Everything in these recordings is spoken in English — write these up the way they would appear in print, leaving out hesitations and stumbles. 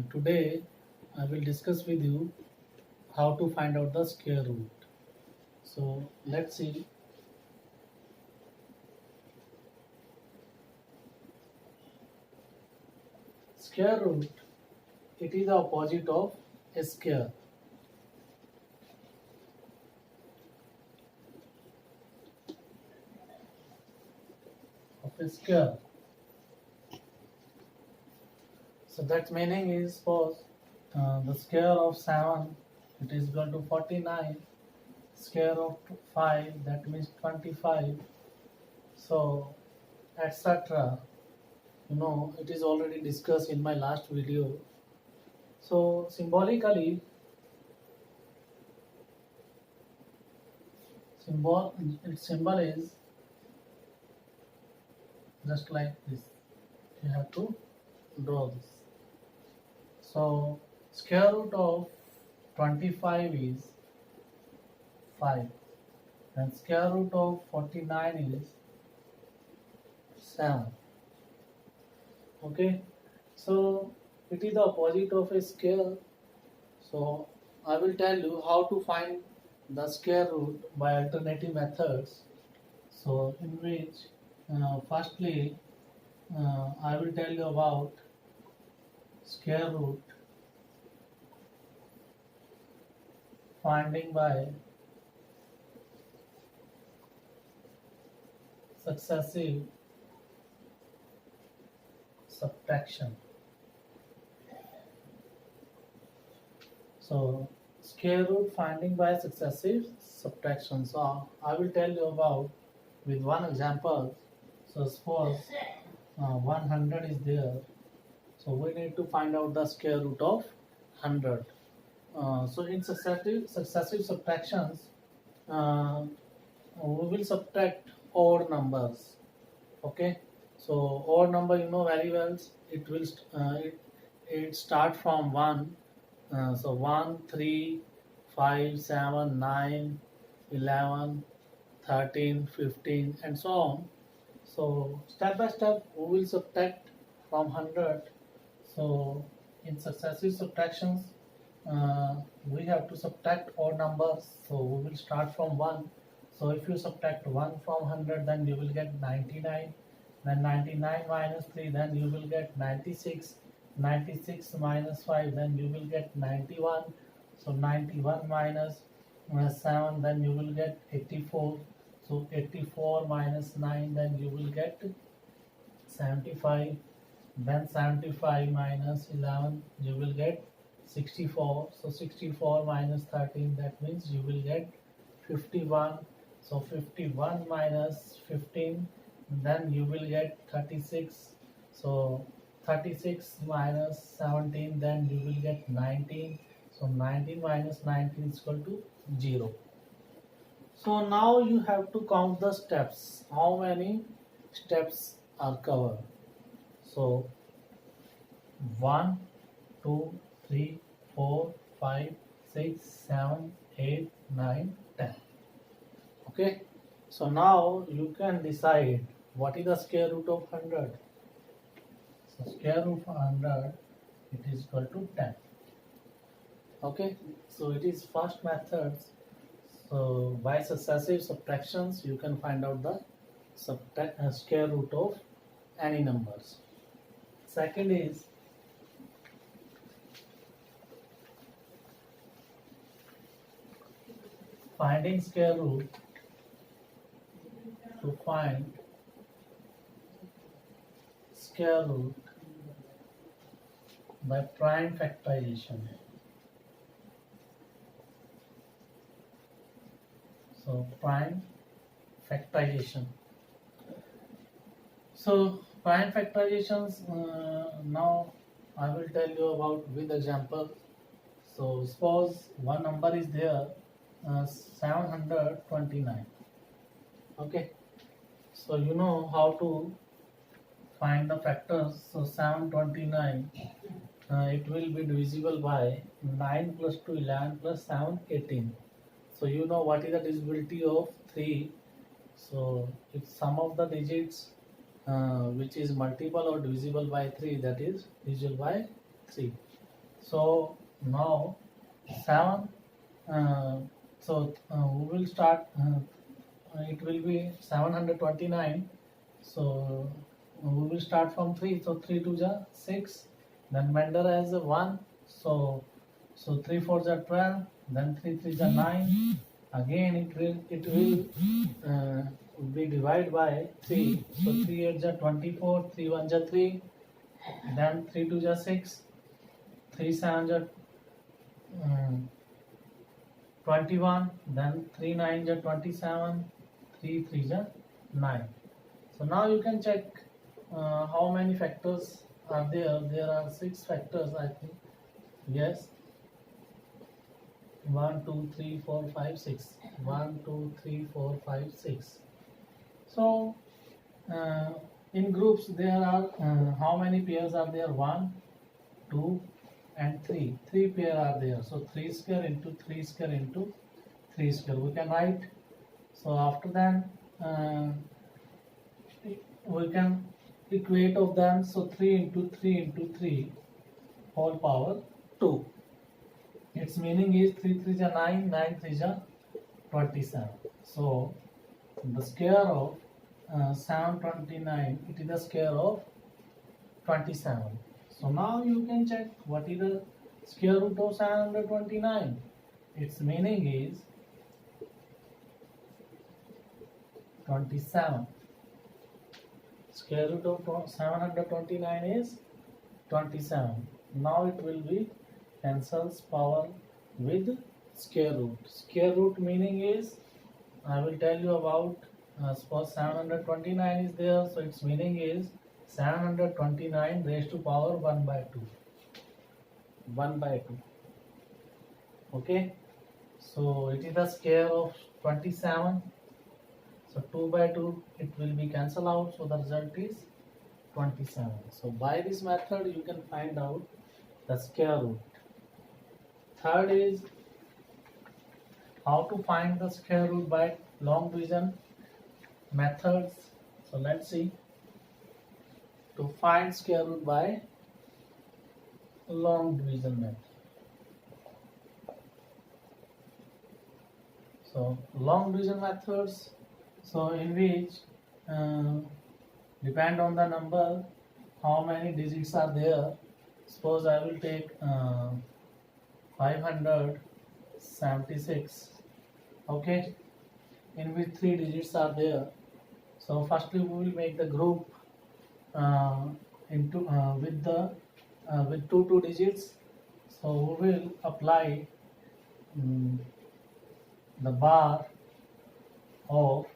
Today I will discuss with you how to find out the square root. So let's see. Square root, it is the opposite of a square. Of a square. So that meaning is suppose the square of 7, it is equal to 49. Square of 5, that means 25. So etc. It is already discussed in my last video. So symbolically, its symbol is just like this. You have to draw this. So square root of 25 is 5 and square root of 49 is 7. Okay, so it is the opposite of a square. So I will tell you how to find the square root by alternative methods. So in which firstly I will tell you about square root finding by successive subtraction. So square root finding by successive subtraction. So I will tell you about with one example. So suppose 100 is there. So we need to find out the square root of 100. So in successive subtractions, we will subtract odd numbers. Okay, so odd number very well. It will it start from 1. So 1, 3, 5, 7, 9, 11, 13, 15, and so on. So step by step we will subtract from 100. So in successive subtractions, we have to subtract odd numbers. So we will start from 1. So if you subtract 1 from 100, then you will get 99. Then 99 minus 3, then you will get 96. 96 minus 5, then you will get 91. So 91 minus 7, then you will get 84. So 84 minus 9, then you will get 75. Then 75 minus 11, you will get 64. So 64 minus 13, that means you will get 51. So 51 minus 15, then you will get 36. So 36 minus 17, then you will get 19. So 19 minus 19 is equal to 0. So now you have to count the steps. How many steps are covered? So 1, 2, 3, 4, 5, 6, 7, 8, 9, 10. Okay. So now you can decide what is the square root of 100. So square root of 100, it is equal to 10. Okay. So it is first method. So by successive subtractions, you can find out the square root of any numbers. Second is finding square root to find square root by prime factorization. So prime factorization. So prime factorizations, now I will tell you about with example. So suppose one number is there, 729. Okay, so you know how to find the factors. So 729, it will be divisible by 9 plus 2, 11 plus 7, 18. So you know what is the divisibility of 3. So if sum of the digits which is multiple or divisible by 3, that is divisible by 3. So now 7. We will start. It will be 729. So we will start from 3. So 3 to the 6. Then Mender has a 1. So 3 4 are 12. Then 3 3 are 9. Again it will be divided by 3. So 3 8 are 24. 3 1 are 3. Then 3 2 are 6. 3 7 are 21. Then 3 9 are 27. 3 3 are 9. So now you can check how many factors are there. There are 6 factors, I think. Yes. 1 2 3 4 5 6. 1 2 3 4 5 6. So uh, in groups there are how many pairs are there? 1 2 and 3. 3 pair are there. So 3 square into 3 square into 3 square we can write. So after that we can equate of them. So 3 into 3 into 3 whole power 2. Its meaning is 3 3 are 9, 9 3 are 27. So the square of 729, it is the square of 27. So now you can check what is the square root of 729. Its meaning is 27. Square root of 729 is 27. Now it will be cancels power with square root. Square root meaning is, I will tell you about, suppose 729 is there, so its meaning is 729 raised to power 1 by 2. 1 by 2. Okay. So it is the square of 27. So 2 by 2 it will be cancelled out. So the result is 27. So by this method you can find out the square root. Third is how to find the square root by long division methods. So let's see. To find square root by long division method. So long division methods, so in which depend on the number how many digits are there. Suppose I will take 576, okay, in which 3 digits are there. So firstly we will make the group into with two digits. So we will apply the bar of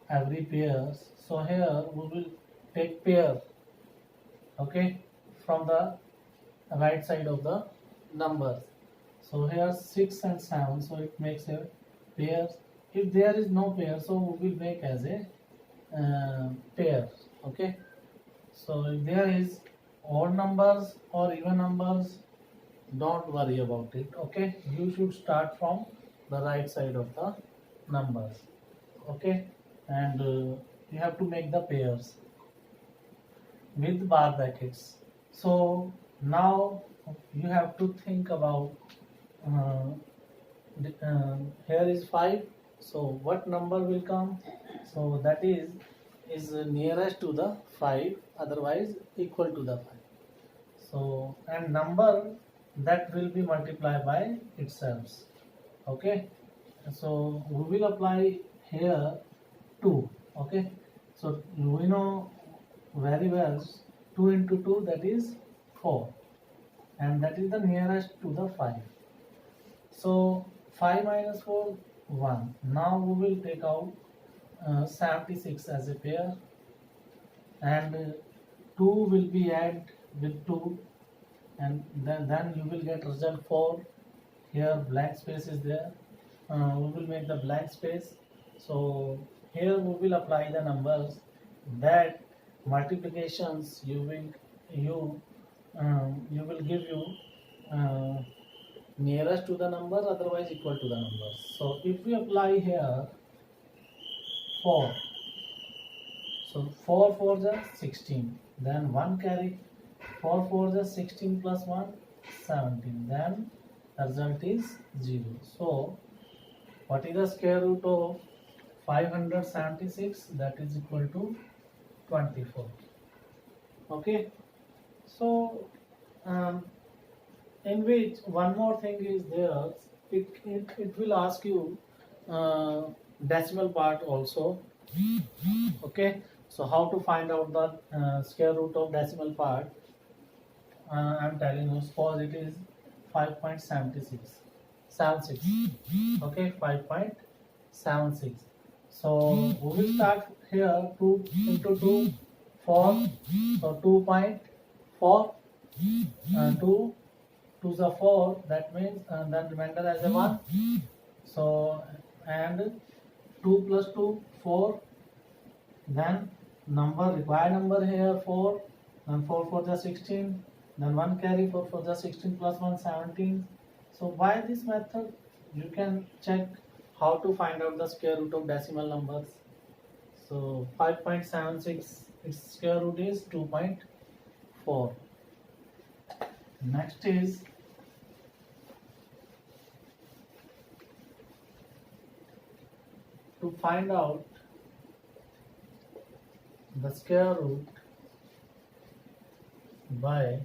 every pairs. So here we will take pair, okay, from the right side of the numbers. So here 6 and 7, so it makes a pair. If there is no pair, so we will make as a pair, okay. So if there is odd numbers or even numbers, don't worry about it, okay. You should start from the right side of the numbers, okay, and you have to make the pairs with bar brackets. So now you have to think about here is 5. So what number will come? So that is nearest to the 5, otherwise equal to the 5. So and number that will be multiplied by itself, okay. So we will apply here 2, okay. So we know very well 2 into 2, that is 4, and that is the nearest to the 5. So 5 minus 4 1. Now we will take out 76 as a pair, and 2 will be added with 2, and then you will get result 4. Here blank space is there. We will make the blank space. So here we will apply the numbers that multiplications you will give you nearest to the number, otherwise equal to the numbers. So if we apply here 4, so 4 4 is 16, then 1 carry, 4 4 is 16 plus 1, 17. Then the result is 0. So what is the square root of 576? That is equal to 24. Okay. So in which one more thing is there, it will ask you uh, decimal part also. Okay, so how to find out the square root of decimal part? I'm telling you, suppose it is 5.76 76. Okay, 5.76. So we will start here. 2 into 2 4, so 2.4, 2 2 is a 4, that means then remainder as a 1. So and 2 plus 2 4, then number required number here 4, then 4 for the 16, then 1 carry 4 for the 16 plus 1 17. So by this method you can check how to find out the square root of decimal numbers. So 5.76, its square root is 2.4. Next is to find out the square root by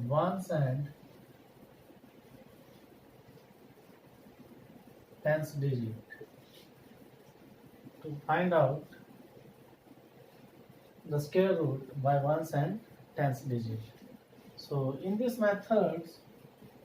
ones and tens digit. To find out the square root by ones and tens digit. So in this method,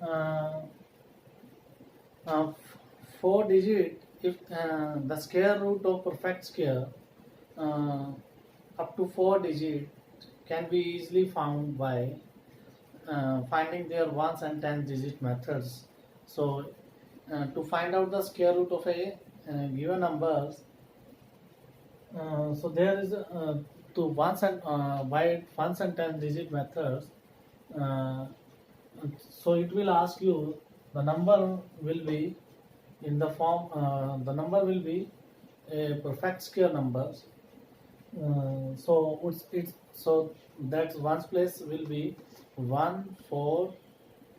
uh, 4 digit, if the square root of perfect square up to 4 digit can be easily found by finding their ones and tens digit methods. So to find out the square root of a given numbers, so there is to ones and by ones and tens digit methods. Uh, so it will ask you the number will be in the form the number will be a perfect square numbers. So it's so that ones place will be 1 4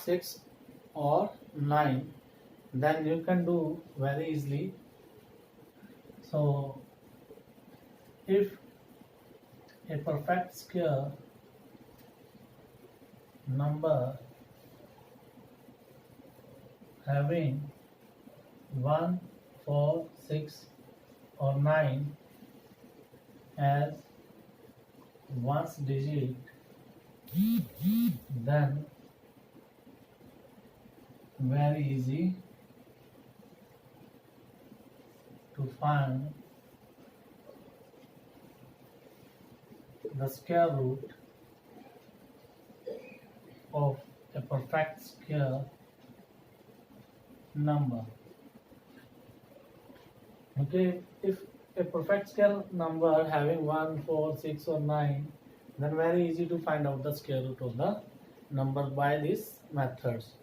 6 or 9. Then you can do very easily. So if a perfect square number having 1 4 6 or 9 as ones digit, then very easy to find the square root of a perfect square number. Okay, if a perfect square number having 1 4 6 or 9, then very easy to find out the square root of the number by these methods.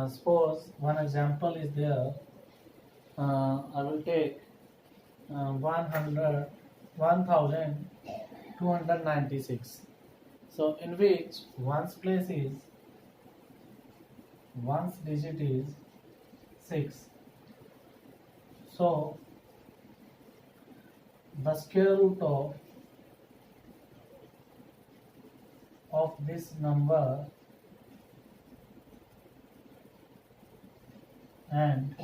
Suppose one example is there. I will take 1296. So in which ones place is ones digit is 6. So the square root of this number and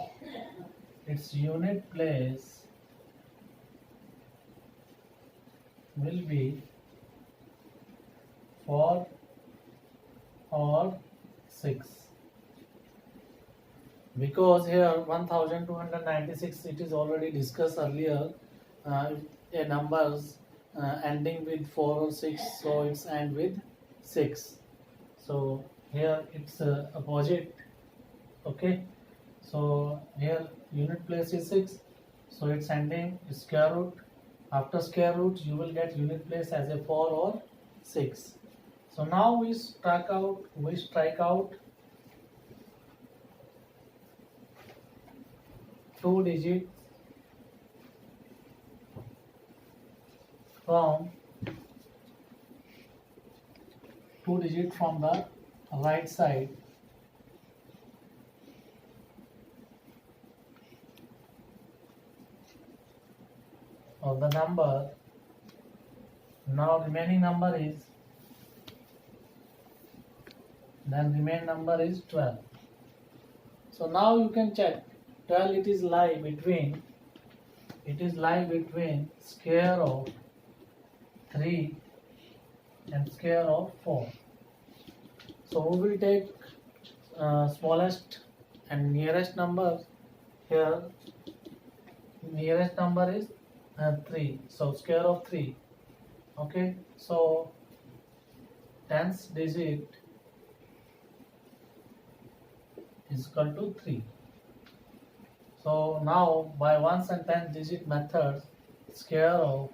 its unit place will be 4 or 6, because here 1296 it is already discussed earlier. A numbers ending with 4 or 6, so it's end with 6. So here it's opposite. Okay, so here unit place is 6, so it's ending square root. After square root you will get unit place as a 4 or 6. So now we strike out 2 digits from the right side of the number. Now remaining number is, then remaining number is 12. So now you can check 12, it is lie between square of 3 and square of 4. So we will take smallest and nearest number. Here nearest number is 3, so square of 3. Okay, so tens digit is equal to 3. So now by ones and tens digit methods, square of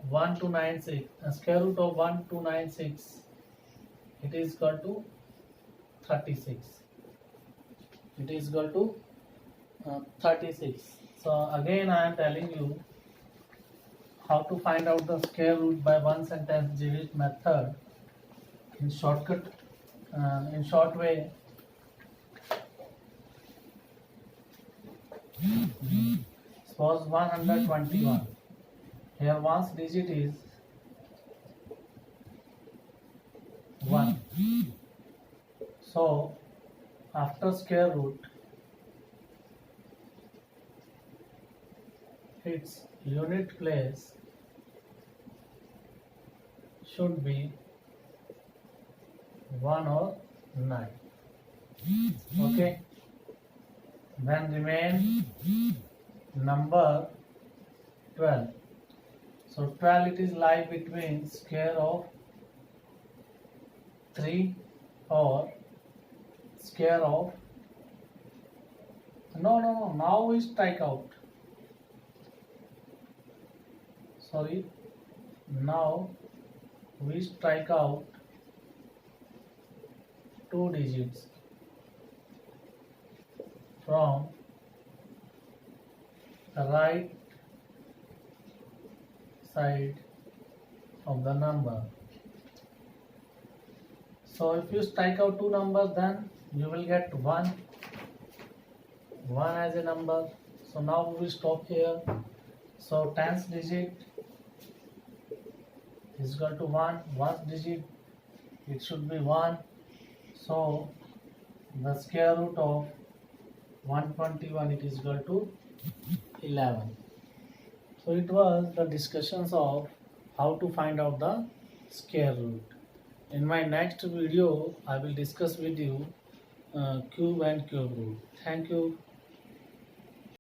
1296, square root of 1296, it is equal to 36. It is equal to 36. So again I am telling you how to find out the square root by ones and tens digit method in shortcut, in short way. Suppose 121. Here ones digit is 1. So after square root, its unit place should be 1 or 9. Okay. Then remain number 12. So 12, it is lie between square of 3 or square of, no, now we strike out. Sorry, now we strike out 2 digits from the right side of the number. So if you strike out 2 numbers, then you will get 1 as a number. So now we will stop here. So tens digit is equal to 1, ones digit it should be 1. So the square root of 121, it is equal to 11. So it was the discussions of how to find out the square root. In my next video, I will discuss with you cube and cube root. Thank you.